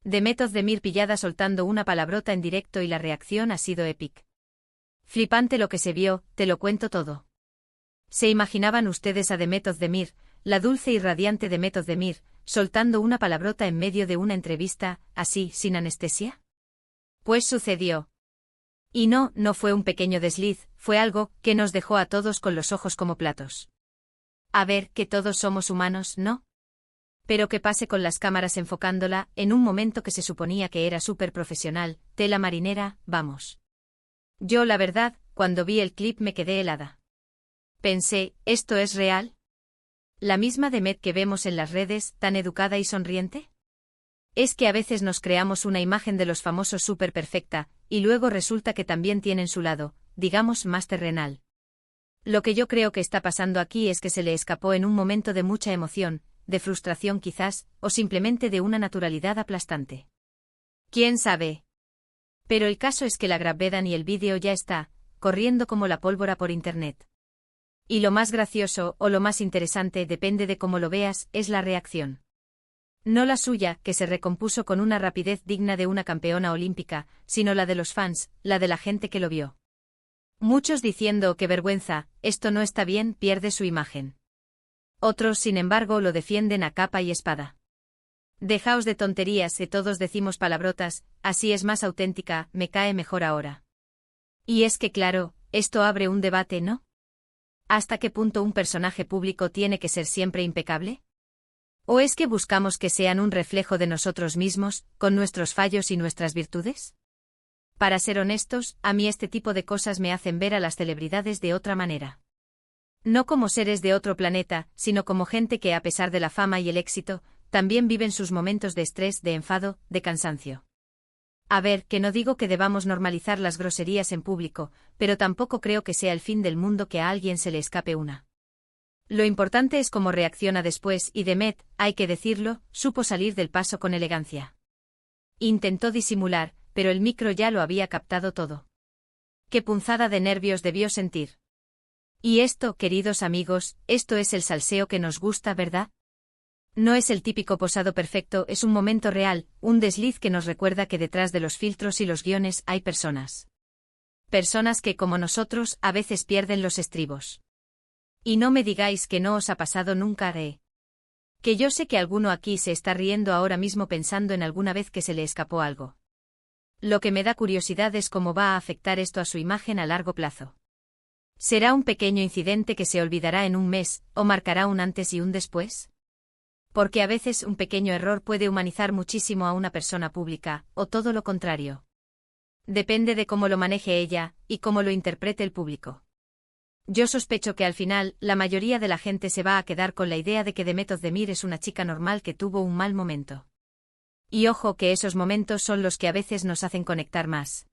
Demet Özdemir pillada soltando una palabrota en directo y la reacción ha sido épica. Flipante lo que se vio, te lo cuento todo. ¿Se imaginaban ustedes a Demet Özdemir, la dulce y radiante Demet Özdemir, soltando una palabrota en medio de una entrevista, así, sin anestesia? Pues sucedió. Y no fue un pequeño desliz, fue algo que nos dejó a todos con los ojos como platos. A ver, que todos somos humanos, ¿no? Pero que pase con las cámaras enfocándola, en un momento que se suponía que era súper profesional, tela marinera, vamos. Yo la verdad, cuando vi el clip me quedé helada. Pensé, ¿esto es real? ¿La misma Demet que vemos en las redes, tan educada y sonriente? Es que a veces nos creamos una imagen de los famosos súper perfecta, y luego resulta que también tienen su lado, digamos, más terrenal. Lo que yo creo que está pasando aquí es que se le escapó en un momento de mucha emoción, de frustración quizás, o simplemente de una naturalidad aplastante. ¿Quién sabe? Pero el caso es que la gravedad y el vídeo ya está, corriendo como la pólvora por internet. Y lo más gracioso, o lo más interesante, depende de cómo lo veas, es la reacción. No la suya, que se recompuso con una rapidez digna de una campeona olímpica, sino la de los fans, la de la gente que lo vio. Muchos diciendo que vergüenza, esto no está bien, pierde su imagen. Otros, sin embargo, lo defienden a capa y espada. Dejaos de tonterías, todos decimos palabrotas, así es más auténtica, me cae mejor ahora. Y es que claro, esto abre un debate, ¿no? ¿Hasta qué punto un personaje público tiene que ser siempre impecable? ¿O es que buscamos que sean un reflejo de nosotros mismos, con nuestros fallos y nuestras virtudes? Para ser honestos, a mí este tipo de cosas me hacen ver a las celebridades de otra manera. No como seres de otro planeta, sino como gente que a pesar de la fama y el éxito, también viven sus momentos de estrés, de enfado, de cansancio. A ver, que no digo que debamos normalizar las groserías en público, pero tampoco creo que sea el fin del mundo que a alguien se le escape una. Lo importante es cómo reacciona después y Demet, hay que decirlo, supo salir del paso con elegancia. Intentó disimular, pero el micro ya lo había captado todo. Qué punzada de nervios debió sentir. Y esto, queridos amigos, esto es el salseo que nos gusta, ¿verdad? No es el típico posado perfecto, es un momento real, un desliz que nos recuerda que detrás de los filtros y los guiones hay personas. Personas que, como nosotros, a veces pierden los estribos. Y no me digáis que no os ha pasado nunca, que yo sé que alguno aquí se está riendo ahora mismo pensando en alguna vez que se le escapó algo. Lo que me da curiosidad es cómo va a afectar esto a su imagen a largo plazo. ¿Será un pequeño incidente que se olvidará en un mes, o marcará un antes y un después? Porque a veces un pequeño error puede humanizar muchísimo a una persona pública, o todo lo contrario. Depende de cómo lo maneje ella, y cómo lo interprete el público. Yo sospecho que al final, la mayoría de la gente se va a quedar con la idea de que Demet Özdemir es una chica normal que tuvo un mal momento. Y ojo que esos momentos son los que a veces nos hacen conectar más.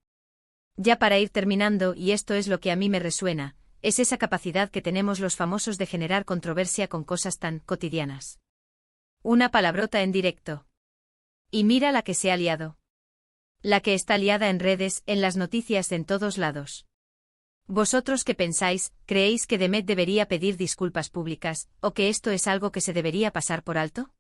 Ya para ir terminando, y esto es lo que a mí me resuena, es esa capacidad que tenemos los famosos de generar controversia con cosas tan cotidianas. Una palabrota en directo. Y mira la que se ha liado. La que está liada en redes, en las noticias, en todos lados. ¿Vosotros qué pensáis? ¿Creéis que Demet debería pedir disculpas públicas, o que esto es algo que se debería pasar por alto?